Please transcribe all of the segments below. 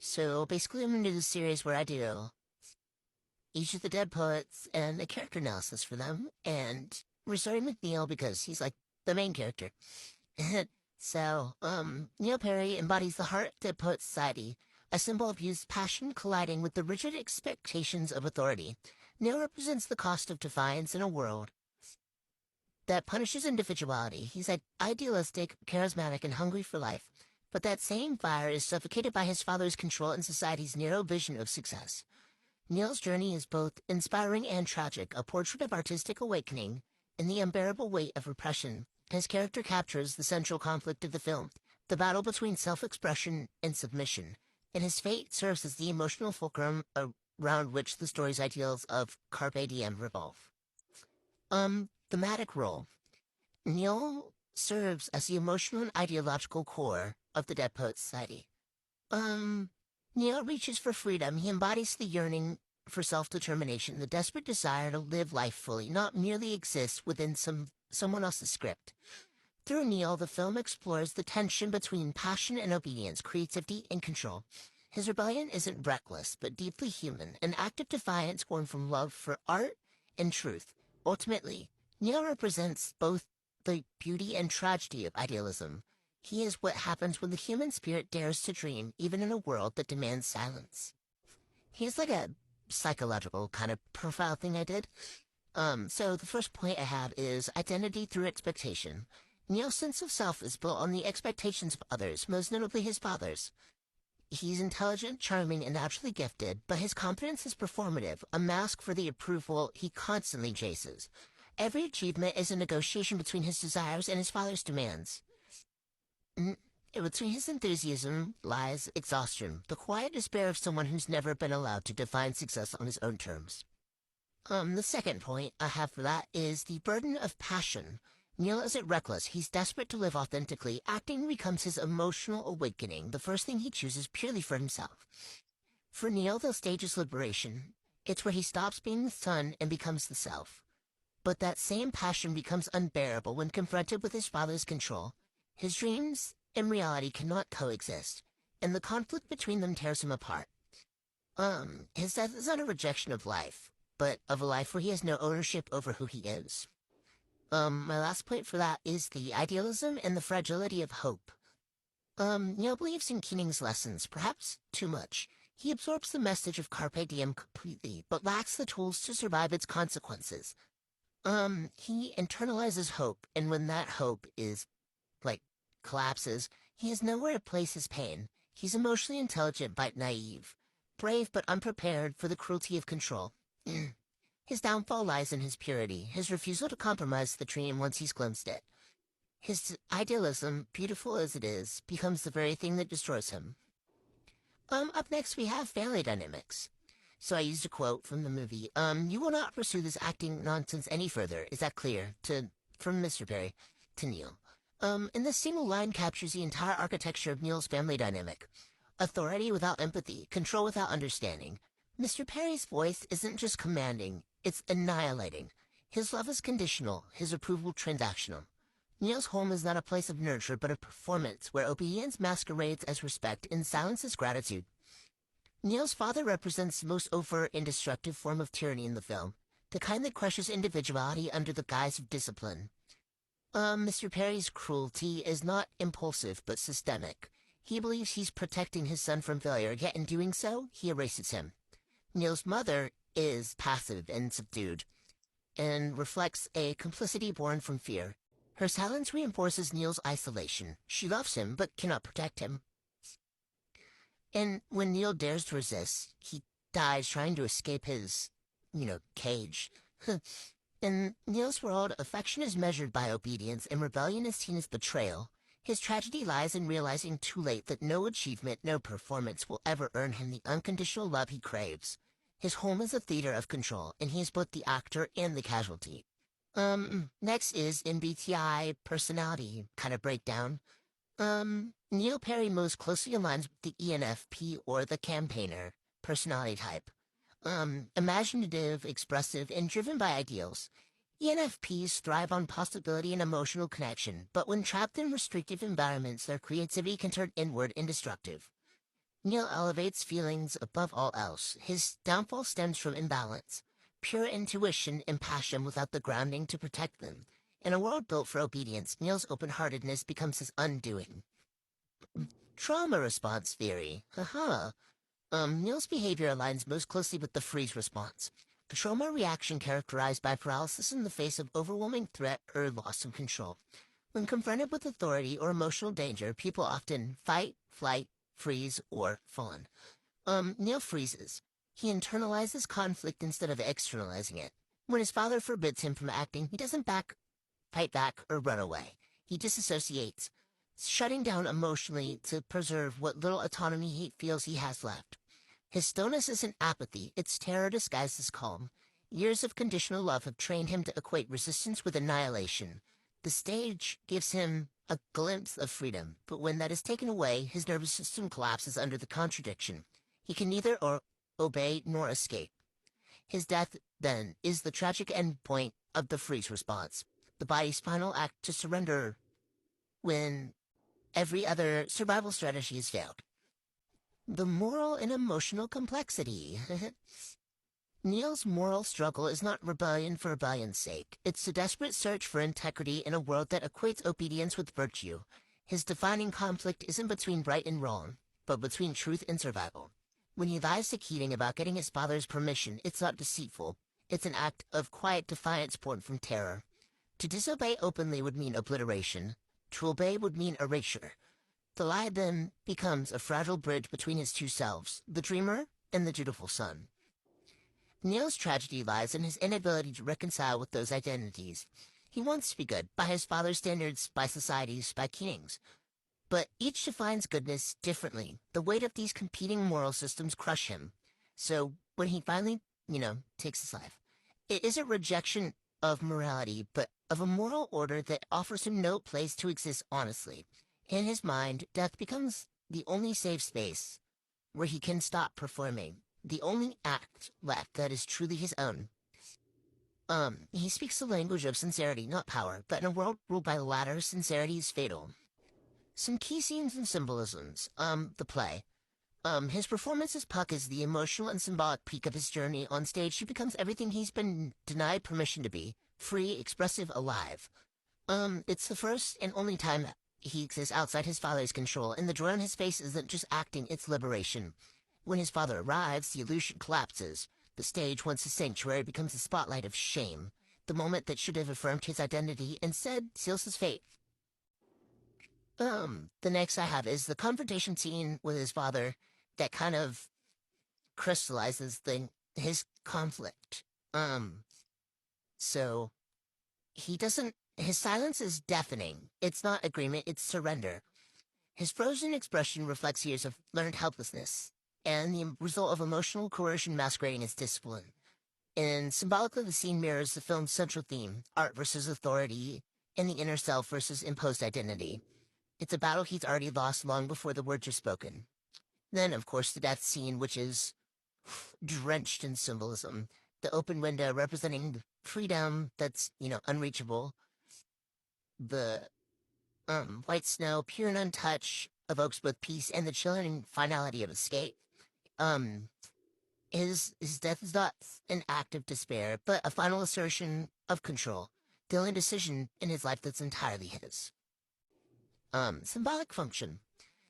So basically, I'm going to do this series where I do each of the dead poets and a character analysis for them. And we're starting with Neil because he's like the main character. Neil Perry embodies the heart of Dead Poet Society, a symbol of youth's passion colliding with the rigid expectations of authority. Neil represents the cost of defiance in a world that punishes individuality. He's idealistic, charismatic, and hungry for life. But that same fire is suffocated by his father's control and society's narrow vision of success. Neil's journey is both inspiring and tragic, a portrait of artistic awakening and the unbearable weight of repression. His character captures the central conflict of the film, the battle between self-expression and submission, and his fate serves as the emotional fulcrum around which the story's ideals of Carpe Diem revolve. Thematic role. Neil serves as the emotional and ideological core of the Dead Poet Society. Neil reaches for freedom. He embodies the yearning for self-determination, the desperate desire to live life fully, not merely exist within someone else's script. Through Neil, the film explores the tension between passion and obedience, creativity and control. His rebellion isn't reckless, but deeply human, an act of defiance born from love for art and truth. Ultimately, Neil represents both the beauty and tragedy of idealism. He is what happens when the human spirit dares to dream, even in a world that demands silence. He's like a psychological kind of profile thing I did. So the first point I have is identity through expectation. Neil's sense of self is built on the expectations of others, most notably his father's. He's intelligent, charming, and naturally gifted, but his confidence is performative, a mask for the approval he constantly chases. Every achievement is a negotiation between his desires and his father's demands. Between his enthusiasm lies exhaustion, the quiet despair of someone who's never been allowed to define success on his own terms. The second point I have for that is the burden of passion. Neil isn't reckless, he's desperate to live authentically. Acting becomes his emotional awakening, the first thing he chooses purely for himself. For Neil, the stage is liberation. It's where he stops being the son and becomes the self. But that same passion becomes unbearable when confronted with his father's control. His dreams and reality cannot coexist, and the conflict between them tears him apart. His death is not a rejection of life, but of a life where he has no ownership over who he is. My last point for that is the idealism and the fragility of hope. Neil believes in Keating's lessons, perhaps too much. He absorbs the message of Carpe Diem completely, but lacks the tools to survive its consequences. He internalizes hope, and when that hope is, collapses, he has nowhere to place his pain. He's emotionally intelligent but naive, brave but unprepared for the cruelty of control. His downfall lies in his purity, his refusal to compromise the dream once he's glimpsed it. His idealism, beautiful as it is, becomes the very thing that destroys him. Up next we have family dynamics. So I used a quote from the movie. You will not pursue this acting nonsense any further. Is that clear? From Mr. Perry to Neil. And this single line captures the entire architecture of Neil's family dynamic. Authority without empathy, control without understanding. Mr. Perry's voice isn't just commanding, it's annihilating. His love is conditional, his approval transactional. Neil's home is not a place of nurture, but a performance where obedience masquerades as respect and silence as gratitude. Neil's father represents the most overt and destructive form of tyranny in the film, the kind that crushes individuality under the guise of discipline. Mr. Perry's cruelty is not impulsive, but systemic. He believes he's protecting his son from failure, yet in doing so, he erases him. Neil's mother is passive and subdued, and reflects a complicity born from fear. Her silence reinforces Neil's isolation. She loves him, but cannot protect him. And when Neil dares to resist, he dies trying to escape his, cage. In Neil's world, affection is measured by obedience, and rebellion is seen as betrayal. His tragedy lies in realizing too late that no achievement, no performance will ever earn him the unconditional love he craves. His home is a theater of control, and he is both the actor and the casualty. Next is MBTI personality kind of breakdown. Neil Perry most closely aligns with the ENFP or the campaigner personality type. Imaginative, expressive, and driven by ideals. ENFPs thrive on possibility and emotional connection, but when trapped in restrictive environments, their creativity can turn inward and destructive. Neil elevates feelings above all else. His downfall stems from imbalance, pure intuition and passion without the grounding to protect them. In a world built for obedience, Neil's open-heartedness becomes his undoing. Trauma response theory. Haha. Neil's behavior aligns most closely with the freeze response. A trauma reaction characterized by paralysis in the face of overwhelming threat or loss of control. When confronted with authority or emotional danger, people often fight, flight, freeze, or fawn. Neil freezes. He internalizes conflict instead of externalizing it. When his father forbids him from acting, he doesn't fight back, or run away. He disassociates, shutting down emotionally to preserve what little autonomy he feels he has left. His stillness isn't apathy, it's terror disguised as calm. Years of conditional love have trained him to equate resistance with annihilation. The stage gives him a glimpse of freedom, but when that is taken away, his nervous system collapses under the contradiction. He can neither obey nor escape. His death, then, is the tragic endpoint of the freeze response, the body's final act to surrender when every other survival strategy has failed. The moral and emotional complexity. Neil's moral struggle is not rebellion for rebellion's sake. It's a desperate search for integrity in a world that equates obedience with virtue. His defining conflict isn't between right and wrong, but between truth and survival. When he lies to Keating about getting his father's permission, it's not deceitful. It's an act of quiet defiance born from terror. To disobey openly would mean obliteration. To obey would mean erasure. The lie then becomes a fragile bridge between his two selves, the dreamer and the dutiful son. Neil's tragedy lies in his inability to reconcile with those identities. He wants to be good, by his father's standards, by society's, by Keating's. But each defines goodness differently. The weight of these competing moral systems crush him. So when he finally, takes his life, it isn't rejection of morality, but of a moral order that offers him no place to exist honestly. In his mind, death becomes the only safe space where he can stop performing, the only act left that is truly his own. He speaks the language of sincerity, not power, but in a world ruled by the latter, sincerity is fatal. Some key scenes and symbolisms. The play. His performance as Puck is the emotional and symbolic peak of his journey on stage. He becomes everything he's been denied permission to be. Free, expressive, alive. It's the first and only time he exists outside his father's control, and the joy on his face isn't just acting, it's liberation. When his father arrives, the illusion collapses. The stage, once a sanctuary, becomes a spotlight of shame. The moment that should have affirmed his identity instead seals his fate. The next I have is the confrontation scene with his father that kind of crystallizes his conflict. So his silence is deafening. It's not agreement, it's surrender. His frozen expression reflects years of learned helplessness, and the result of emotional coercion masquerading as discipline. And symbolically, the scene mirrors the film's central theme, art versus authority, and the inner self versus imposed identity. It's a battle he's already lost long before the words are spoken. Then, of course, the death scene, which is drenched in symbolism. The open window representing freedom that's, unreachable. The white snow, pure and untouched, evokes both peace and the chilling finality of escape. Um, his death is not an act of despair, but a final assertion of control. The only decision in his life that's entirely his. Symbolic function.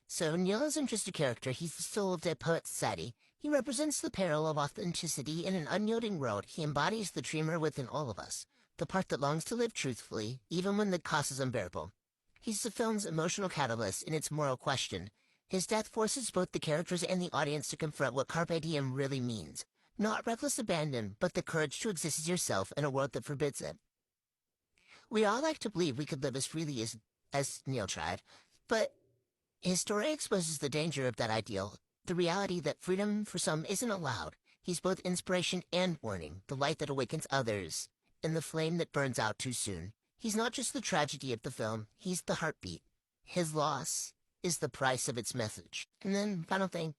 So Neil isn't just a character, he's the soul of Dead Poet Society. He represents the peril of authenticity in an unyielding world. He embodies the dreamer within all of us, the part that longs to live truthfully, even when the cost is unbearable. He's the film's emotional catalyst in its moral question. His death forces both the characters and the audience to confront what Carpe Diem really means. Not reckless abandon, but the courage to exist as yourself in a world that forbids it. We all like to believe we could live as freely as Neil tried, but his story exposes the danger of that ideal, the reality that freedom for some isn't allowed. He's both inspiration and warning, the light that awakens others, and the flame that burns out too soon. He's not just the tragedy of the film, he's the heartbeat. His loss is the price of its message. And then, final thing,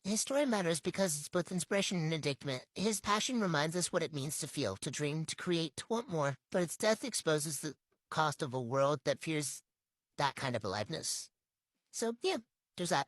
his story matters because it's both inspiration and indictment. His passion reminds us what it means to feel, to dream, to create, to want more, but its death exposes the cost of a world that fears that kind of aliveness. So, yeah, there's that.